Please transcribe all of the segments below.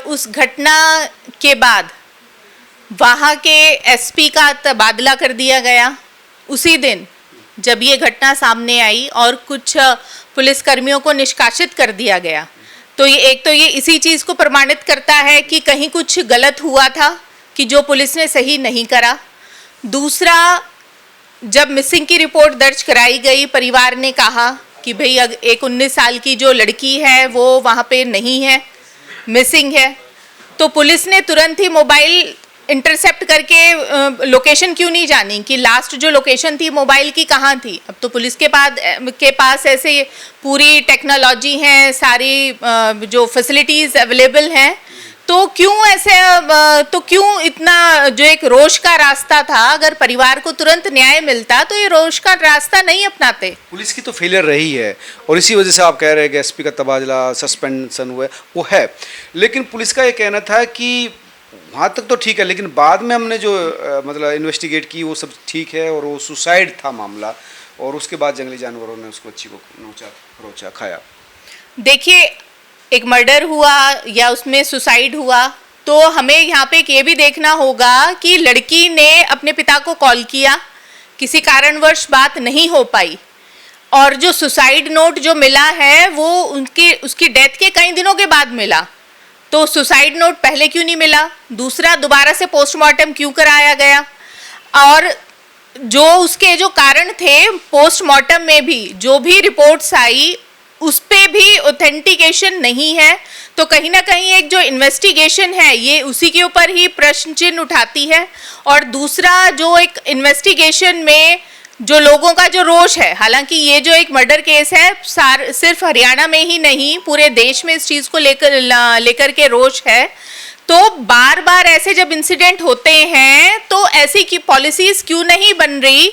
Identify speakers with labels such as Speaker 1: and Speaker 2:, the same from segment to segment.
Speaker 1: उस घटना के बाद वहाँ के एसपी का तबादला कर दिया गया उसी दिन जब ये घटना सामने आई, और कुछ पुलिसकर्मियों को निष्कासित कर दिया गया। तो ये इसी चीज़ को प्रमाणित करता है कि कहीं कुछ गलत हुआ था कि जो पुलिस ने सही नहीं करा। दूसरा, जब मिसिंग की रिपोर्ट दर्ज कराई गई, परिवार ने कहा कि भाई एक 19 साल की जो लड़की है वो वहाँ पे नहीं है, मिसिंग है, तो पुलिस ने तुरंत ही मोबाइल इंटरसेप्ट करके लोकेशन क्यों नहीं जानी कि लास्ट जो लोकेशन थी मोबाइल की कहाँ थी। अब तो पुलिस के पास ऐसे पूरी टेक्नोलॉजी है, सारी जो फैसिलिटीज़ अवेलेबल हैं, तो क्यों इतना जो एक रोष का रास्ता था, अगर परिवार को तुरंत न्याय मिलता तो ये रोष का रास्ता नहीं अपनाते।
Speaker 2: पुलिस की तो फेलियर रही है और इसी वजह से आप कह रहे हैं कि एसपी का तबादला, सस्पेंशन हुआ वो है, लेकिन पुलिस का ये कहना था कि वहाँ तक तो ठीक है, लेकिन बाद में हमने जो मतलब इन्वेस्टिगेट की वो सब ठीक है और वो सुसाइड था मामला, और उसके बाद जंगली जानवरों ने उसको बच्ची को नोचा खाया।
Speaker 1: देखिए, एक मर्डर हुआ या उसमें सुसाइड हुआ, तो हमें यहाँ पे ये भी देखना होगा कि लड़की ने अपने पिता को कॉल किया, किसी कारणवश बात नहीं हो पाई, और जो सुसाइड नोट जो मिला है वो उसकी डेथ के कई दिनों के बाद मिला, तो सुसाइड नोट पहले क्यों नहीं मिला? दूसरा, दोबारा से पोस्टमार्टम क्यों कराया गया? और जो उसके जो कारण थे पोस्टमार्टम में भी जो भी रिपोर्ट्स आई उस पे भी ऑथेंटिकेशन नहीं है, तो कहीं ना कहीं एक जो इन्वेस्टिगेशन है ये उसी के ऊपर ही प्रश्न चिन्ह उठाती है। और दूसरा, जो एक इन्वेस्टिगेशन में जो लोगों का जो रोष है, हालांकि ये जो एक मर्डर केस है सिर्फ हरियाणा में ही नहीं पूरे देश में इस चीज़ को लेकर के रोष है, तो बार बार ऐसे जब इंसिडेंट होते हैं तो ऐसी की पॉलिसीज क्यों नहीं बन रही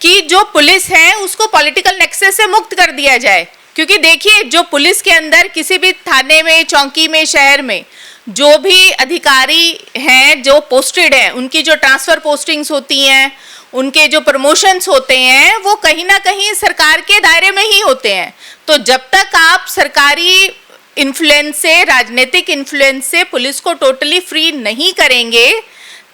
Speaker 1: कि जो पुलिस है उसको पॉलिटिकल नेक्सस से मुक्त कर दिया जाए। क्योंकि देखिए, जो पुलिस के अंदर किसी भी थाने में, चौकी में, शहर में जो भी अधिकारी हैं जो पोस्टेड हैं, उनकी जो ट्रांसफ़र पोस्टिंग्स होती हैं, उनके जो प्रमोशंस होते हैं वो कहीं ना कहीं सरकार के दायरे में ही होते हैं। तो जब तक आप सरकारी इन्फ्लुएंस से, राजनीतिक इन्फ्लुएंस से पुलिस को टोटली फ्री नहीं करेंगे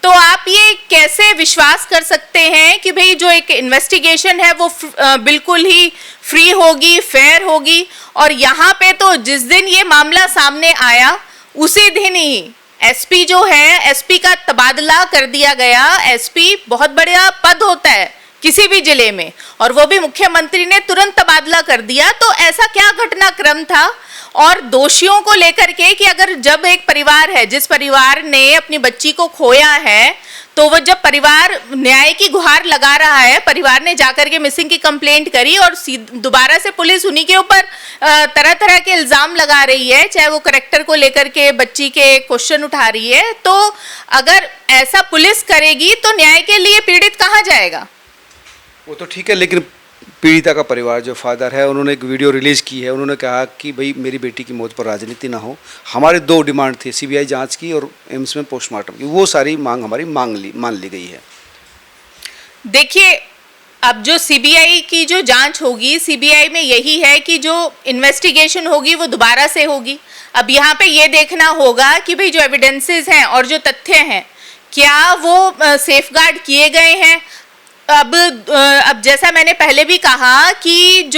Speaker 1: तो आप ये कैसे विश्वास कर सकते हैं कि भाई जो एक इन्वेस्टिगेशन है वो बिल्कुल ही फ्री होगी, फेयर होगी। और यहाँ पे तो जिस दिन ये मामला सामने आया उसी दिन ही एसपी जो है, एसपी का तबादला कर दिया गया। एसपी बहुत बड़ा पद होता है किसी भी जिले में, और वो भी मुख्यमंत्री ने तुरंत तबादला कर दिया। तो ऐसा क्या घटनाक्रम था? और दोषियों को लेकर के कि अगर जब एक परिवार है, जिस परिवार ने अपनी बच्ची को खोया है, तो वो जब परिवार न्याय की गुहार लगा रहा है, परिवार ने जाकर के मिसिंग की कंप्लेंट करी और दोबारा से पुलिस उन्हीं के ऊपर तरह तरह के इल्ज़ाम लगा रही है, चाहे वो करेक्टर को लेकर के बच्ची के क्वेश्चन उठा रही है, तो अगर ऐसा पुलिस करेगी तो न्याय के लिए पीड़ित कहाँ जाएगा?
Speaker 2: वो तो ठीक है, लेकिन पीड़िता का परिवार जो फादर है उन्होंने एक वीडियो रिलीज़ की है। उन्होंने कहा कि भाई मेरी बेटी की मौत पर राजनीति ना हो, हमारे 2 डिमांड थी, सीबीआई जांच की और एम्स में पोस्टमार्टम की, वो सारी मांग हमारी मान ली गई है।
Speaker 1: देखिए, अब जो सीबीआई की जो जांच होगी, सीबीआई में यही है कि जो इन्वेस्टिगेशन होगी वो दोबारा से होगी। अब यहाँ पे ये देखना होगा कि भाई जो एविडेंसेस हैं और जो तथ्य हैं क्या वो सेफगार्ड किए गए हैं। अब जैसा मैंने पहले भी कहा कि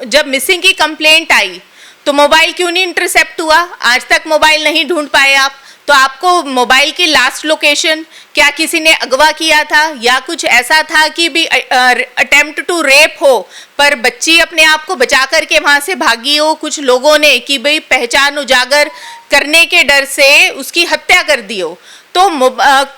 Speaker 1: जब मिसिंग की कंप्लेंट आई तो मोबाइल क्यों नहीं इंटरसेप्ट हुआ? आज तक मोबाइल नहीं ढूंढ पाए आप, तो आपको मोबाइल की लास्ट लोकेशन, क्या किसी ने अगवा किया था या कुछ ऐसा था कि भी अटेम्प्ट टू रेप हो पर बच्ची अपने आप को बचा करके वहाँ से भागी हो, कुछ लोगों ने कि भाई पहचान उजागर करने के डर से उसकी हत्या कर दी हो। तो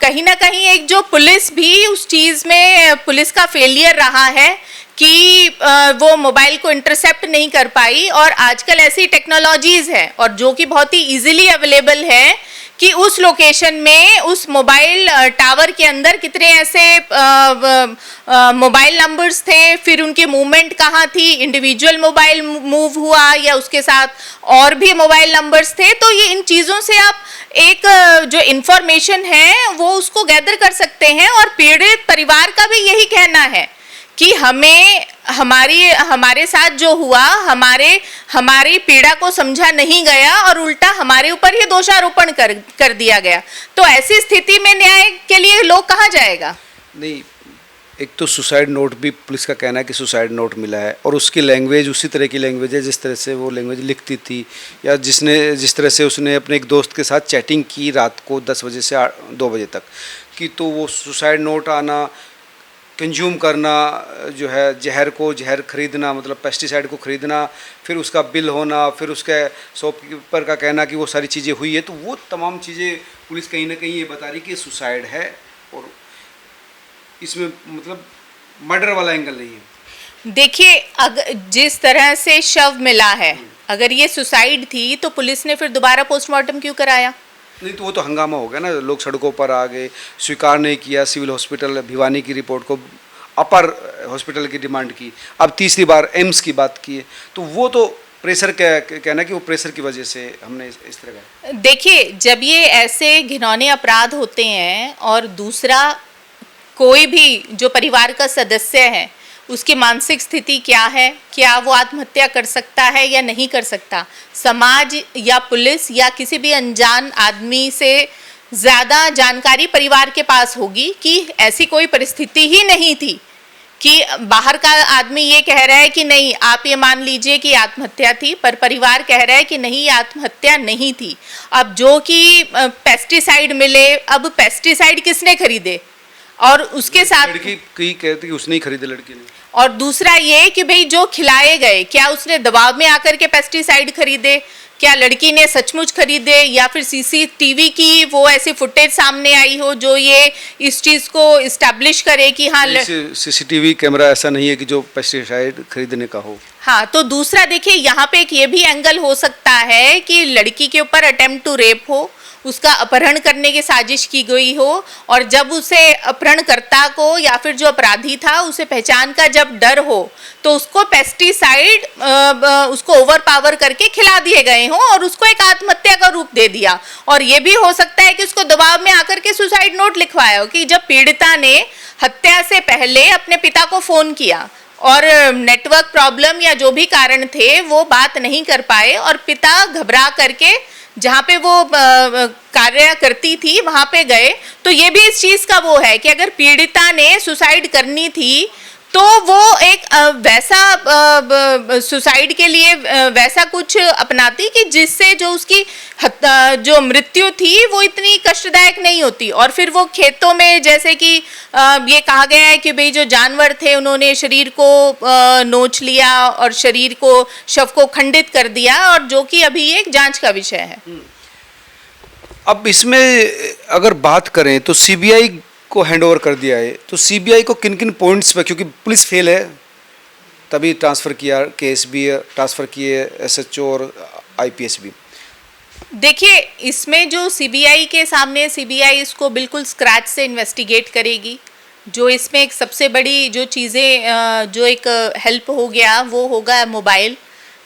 Speaker 1: कहीं ना कहीं एक जो पुलिस भी उस चीज़ में पुलिस का फेलियर रहा है कि वो मोबाइल को इंटरसेप्ट नहीं कर पाई। और आजकल ऐसी टेक्नोलॉजीज़ है और जो कि बहुत ही इजीली अवेलेबल है कि उस लोकेशन में, उस मोबाइल टावर के अंदर कितने ऐसे मोबाइल नंबर्स थे, फिर उनकी मूवमेंट कहाँ थी, इंडिविजुअल मोबाइल मूव हुआ या उसके साथ और भी मोबाइल नंबर्स थे। तो ये इन चीज़ों से आप एक जो इन्फॉर्मेशन है वो उसको गैदर कर सकते हैं। और पीड़ित परिवार का भी यही कहना है कि हमें हमारे साथ जो हुआ, हमारी पीड़ा को समझा नहीं गया और उल्टा हमारे ऊपर ये दोषारोपण कर दिया गया। तो ऐसी स्थिति में न्याय के लिए लोग कहाँ जाएगा?
Speaker 2: नहीं, एक तो सुसाइड नोट भी पुलिस का कहना है कि सुसाइड नोट मिला है और उसकी लैंग्वेज उसी तरह की लैंग्वेज है जिस तरह से वो लैंग्वेज लिखती थी, या जिस तरह से उसने अपने एक दोस्त के साथ चैटिंग की रात को 10 बजे से 2 बजे तक कि, तो वो सुसाइड नोट आना, कंज्यूम करना जो है, जहर खरीदना, मतलब पेस्टिसाइड को खरीदना, फिर उसका बिल होना, फिर उसके शॉपकीपर का कहना कि वो सारी चीज़ें हुई है, तो वो तमाम चीज़ें पुलिस कहीं ना कहीं ये बता रही कि सुसाइड है और इसमें मतलब मर्डर वाला एंगल नहीं है।
Speaker 1: देखिए, अगर जिस तरह से शव मिला है, अगर ये सुसाइड थी तो पुलिस ने फिर दोबारा पोस्टमार्टम क्यों कराया?
Speaker 2: नहीं तो वो तो हंगामा हो गया ना, लोग सड़कों पर आ गए, स्वीकार नहीं किया, सिविल हॉस्पिटल भिवानी की रिपोर्ट को अपर हॉस्पिटल की डिमांड की, अब तीसरी बार एम्स की बात की है, तो वो तो प्रेशर कहना कि वो प्रेशर की वजह से हमने इस तरह का।
Speaker 1: देखिए, जब ये ऐसे घिनौने अपराध होते हैं और दूसरा कोई भी जो परिवार का सदस्य है उसकी मानसिक स्थिति क्या है, क्या वो आत्महत्या कर सकता है या नहीं कर सकता, समाज या पुलिस या किसी भी अनजान आदमी से ज़्यादा जानकारी परिवार के पास होगी कि ऐसी कोई परिस्थिति ही नहीं थी कि बाहर का आदमी ये कह रहा है कि नहीं, आप ये मान लीजिए कि आत्महत्या थी, पर परिवार कह रहा है कि नहीं, आत्महत्या नहीं थी। अब जो कि पेस्टिसाइड मिले, अब पेस्टिसाइड किसने खरीदे और उसके साथ
Speaker 2: लड़की कई कहती कि उसने ही खरीदे, लड़की ने।
Speaker 1: और दूसरा ये कि भाई जो खिलाए गए, क्या उसने दबाव में आकर के पेस्टिसाइड खरीदे, क्या लड़की ने सचमुच खरीदे, या फिर सीसीटीवी की वो ऐसी फुटेज सामने आई हो जो ये इस चीज को इस्टेब्लिश करे कि हाँ
Speaker 2: सीसीटीवी कैमरा ऐसा नहीं है कि जो पेस्टिसाइड खरीदने का हो।
Speaker 1: हाँ, तो दूसरा देखिए, यहाँ पे एक ये भी एंगल हो सकता है कि लड़की के ऊपर अटेम्प्ट टू रेप हो, उसका अपहरण करने की साजिश की गई हो, और जब उसे अपहरणकर्ता को या फिर जो अपराधी था उसे पहचान का जब डर हो तो उसको पेस्टिसाइड उसको ओवर पावर करके खिला दिए गए हों और उसको एक आत्महत्या का रूप दे दिया। और ये भी हो सकता है कि उसको दबाव में आकर के सुसाइड नोट लिखवाया हो कि जब पीड़िता ने हत्या से पहले अपने पिता को फोन किया और नेटवर्क प्रॉब्लम या जो भी कारण थे वो बात नहीं कर पाए और पिता घबरा करके जहाँ पे वो कार्य करती थी वहाँ पे गए, तो ये भी इस चीज़ का वो है कि अगर पीड़िता ने सुसाइड करनी थी तो वो एक वैसा सुसाइड के लिए वैसा कुछ अपनाती कि जिससे जो उसकी जो मृत्यु थी वो इतनी कष्टदायक नहीं होती। और फिर वो खेतों में, जैसे कि ये कहा गया है कि भाई जो जानवर थे उन्होंने शरीर को नोच लिया और शरीर को, शव को खंडित कर दिया, और जो कि अभी एक जांच का विषय है।
Speaker 2: अब इसमें अगर बात करें तो सीबीआई को हैंडओवर कर दिया है, तो सीबीआई को किन किन पॉइंट्स पर, क्योंकि पुलिस फेल है तभी ट्रांसफ़र किया, केस भी ट्रांसफ़र किए एसएचओ और आईपीएस भी।
Speaker 1: देखिए, इसमें जो सीबीआई के सामने, सीबीआई इसको बिल्कुल स्क्रैच से इन्वेस्टिगेट करेगी। जो इसमें एक सबसे बड़ी जो चीज़ें जो एक हेल्प हो गया वो होगा मोबाइल।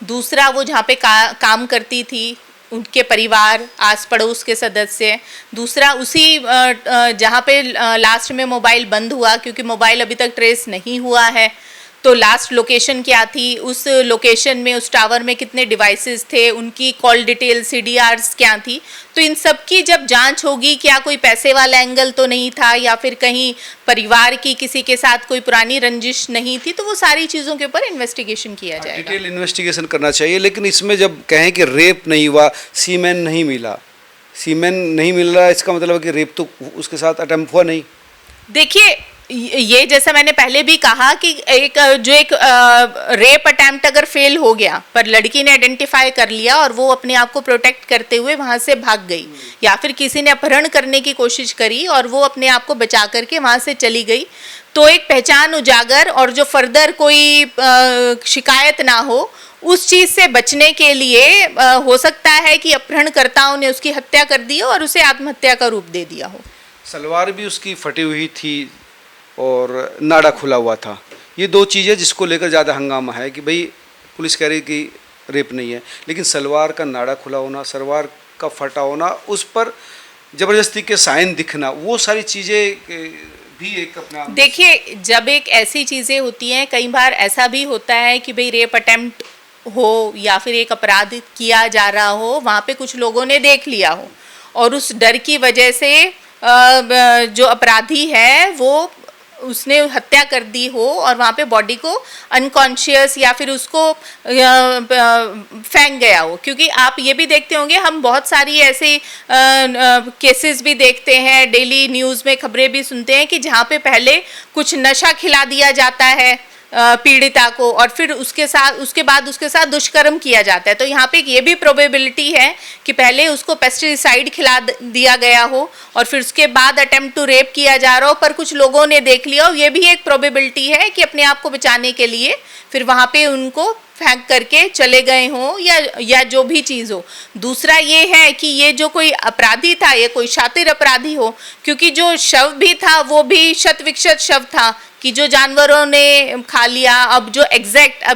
Speaker 1: दूसरा, वो जहाँ पे काम करती थी उनके परिवार, आस पड़ोस के सदस्य। दूसरा, उसी जहाँ पे लास्ट में मोबाइल बंद हुआ, क्योंकि मोबाइल अभी तक ट्रेस नहीं हुआ है, तो लास्ट लोकेशन क्या थी, उस लोकेशन में, उस टावर में कितने डिवाइसेस थे, उनकी कॉल डिटेल, सीडीआरस क्या थी। तो इन सब की जब जांच होगी, क्या कोई पैसे वाला एंगल तो नहीं था या फिर कहीं परिवार की किसी के साथ कोई पुरानी रंजिश नहीं थी, तो वो सारी चीज़ों के ऊपर इन्वेस्टिगेशन किया जाएगा।
Speaker 2: डिटेल इन्वेस्टिगेशन करना चाहिए। लेकिन इसमें जब कहें कि रेप नहीं हुआ, सीमेन नहीं मिला, सीमेन नहीं मिल रहा, इसका मतलब है कि रेप तो उसके साथ अटेम्प्ट हुआ नहीं।
Speaker 1: देखिए, ये जैसा मैंने पहले भी कहा कि एक रेप अटेम्प्ट अगर फेल हो गया पर लड़की ने आइडेंटिफाई कर लिया और वो अपने आप को प्रोटेक्ट करते हुए वहां से भाग गई, या फिर किसी ने अपहरण करने की कोशिश करी और वो अपने आप को बचा करके वहां से चली गई, तो एक पहचान उजागर और जो फर्दर कोई शिकायत ना हो, उस चीज़ से बचने के लिए हो सकता है कि अपहरणकर्ताओं ने उसकी हत्या कर दी और उसे आत्महत्या का रूप दे दिया हो।
Speaker 2: सलवार भी उसकी फटी हुई थी और नाड़ा खुला हुआ था। ये दो चीज़ें जिसको लेकर ज़्यादा हंगामा है कि भाई पुलिस कह रही कि रेप नहीं है, लेकिन सलवार का नाड़ा खुला होना, सलवार का फटा होना, उस पर ज़बरदस्ती के साइन दिखना, वो सारी चीज़ें भी एक अपने आप में-
Speaker 1: देखिए, जब एक ऐसी चीज़ें होती हैं, कई बार ऐसा भी होता है कि भाई रेप अटेम्प्ट हो या फिर एक अपराध किया जा रहा हो, वहाँ पे कुछ लोगों ने देख लिया हो और उस डर की वजह से जो अपराधी है वो उसने हत्या कर दी हो और वहाँ पे बॉडी को अनकॉन्शियस या फिर उसको फेंक गया हो। क्योंकि आप ये भी देखते होंगे, हम बहुत सारी ऐसे केसेस भी देखते हैं, डेली न्यूज़ में खबरें भी सुनते हैं कि जहाँ पे पहले कुछ नशा खिला दिया जाता है पीड़िता को और फिर उसके बाद उसके साथ दुष्कर्म किया जाता है। तो यहाँ पे ये भी प्रोबेबिलिटी है कि पहले उसको पेस्टिसाइड खिला दिया गया हो और फिर उसके बाद अटेम्प्ट टू रेप किया जा रहा हो, पर कुछ लोगों ने देख लिया हो। ये भी एक प्रोबेबिलिटी है कि अपने आप को बचाने के लिए फिर वहाँ पे उनको फेंक करके चले गए हों या जो भी चीज़ हो। दूसरा ये है कि ये जो कोई अपराधी था, ये कोई शातिर अपराधी हो, क्योंकि जो शव भी था वो भी शत विक्षत शव था कि जो जानवरों ने खा लिया। अब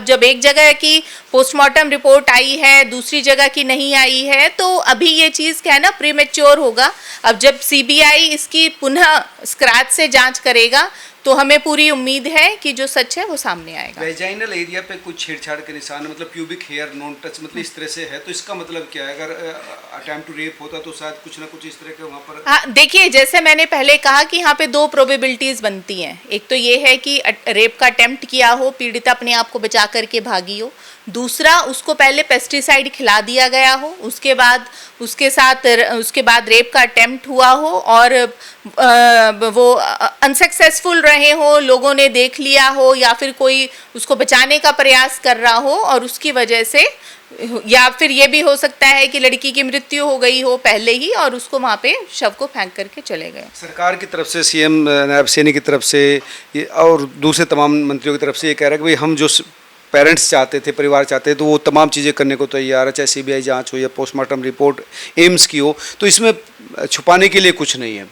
Speaker 1: जब एक जगह की पोस्टमार्टम रिपोर्ट आई है, दूसरी जगह की नहीं आई है, तो अभी ये चीज़ क्या है ना, प्रीमेच्योर होगा। अब जब सीबीआई इसकी पुनः स्क्रैच से जांच करेगा तो हमें पूरी उम्मीद है कि जो सच है वो सामने आएगा।
Speaker 2: वेजाइनल एरिया पे कुछ छेड़छाड़ के निशान, मतलब प्यूबिक हेयर नॉन टच, मतलब इस तरह से है, तो इसका मतलब क्या है? अगर अटेम्प्ट टू रेप होता तो शायद कुछ ना कुछ इस तरह के वहाँ पर।
Speaker 1: हाँ, देखिए, जैसे मैंने पहले कहा कि यहाँ पे दो प्रोबेबिलिटीज बनती हैं। एक तो ये है कि रेप का अटेम्प्ट किया हो, पीड़िता अपने आप को बचा करके भागी हो। दूसरा, उसको पहले पेस्टिसाइड खिला दिया गया हो, उसके बाद रेप का अटेम्प्ट हुआ हो और वो अनसक्सेसफुल रहे हो, लोगों ने देख लिया हो या फिर कोई उसको बचाने का प्रयास कर रहा हो और उसकी वजह से, या फिर ये भी हो सकता है कि लड़की की मृत्यु हो गई हो पहले ही और उसको वहाँ पे शव को फेंक करके चले गए।
Speaker 2: सरकार की तरफ से, सीएम नायब सैनी की तरफ से और दूसरे तमाम मंत्रियों की तरफ से ये कह रहा है कि भाई हम जो पेरेंट्स चाहते थे, परिवार चाहते थे, तो वो तमाम चीज़ें करने को तैयार है, चाहे सीबीआई जांच हो या पोस्टमार्टम रिपोर्ट एम्स की हो, तो इसमें छुपाने के लिए कुछ नहीं है।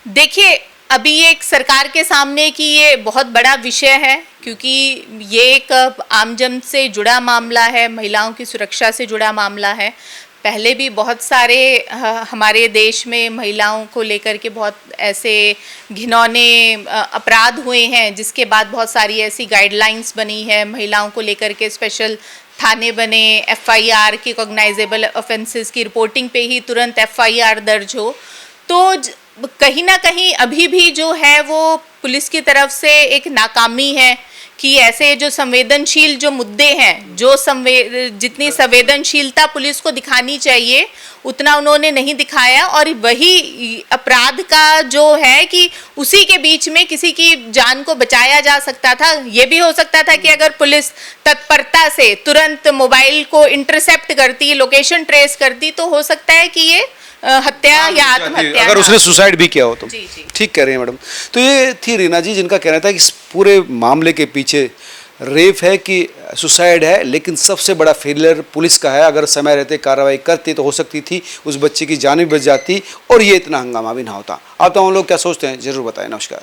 Speaker 1: देखिए, अभी एक सरकार के सामने की ये बहुत बड़ा विषय है, क्योंकि ये एक आमजन से जुड़ा मामला है, महिलाओं की सुरक्षा से जुड़ा मामला है। पहले भी बहुत सारे हमारे देश में महिलाओं को लेकर के बहुत ऐसे घिनौने अपराध हुए हैं, जिसके बाद बहुत सारी ऐसी गाइडलाइंस बनी है महिलाओं को लेकर के, स्पेशल थाने बने, एफआईआर की कॉग्नाइजेबल ऑफेंसेस की रिपोर्टिंग पे ही तुरंत एफआईआर दर्ज हो। तो कहीं ना कहीं अभी भी जो है वो पुलिस की तरफ से एक नाकामी है कि ऐसे जो संवेदनशील जो मुद्दे हैं, जितनी संवेदनशीलता पुलिस को दिखानी चाहिए उतना उन्होंने नहीं दिखाया। और वही अपराध का जो है कि उसी के बीच में किसी की जान को बचाया जा सकता था। ये भी हो सकता था कि अगर पुलिस तत्परता से तुरंत मोबाइल को इंटरसेप्ट करती, लोकेशन ट्रेस करती, तो हो सकता है कि ये हत्या या आत्महत्या,
Speaker 2: अगर उसने सुसाइड भी किया हो तो।
Speaker 1: जी जी,
Speaker 2: ठीक कह रहे हैं मैडम। तो ये थी रीना जी, जिनका कहना था कि इस पूरे मामले के पीछे रेप है कि सुसाइड है, लेकिन सबसे बड़ा फेलियर पुलिस का है। अगर समय रहते कार्रवाई करती तो हो सकती थी उस बच्चे की जान भी बच जाती और ये इतना हंगामा भी ना होता। आप तमाम लोग क्या सोचते हैं, जरूर बताएं। नमस्कार।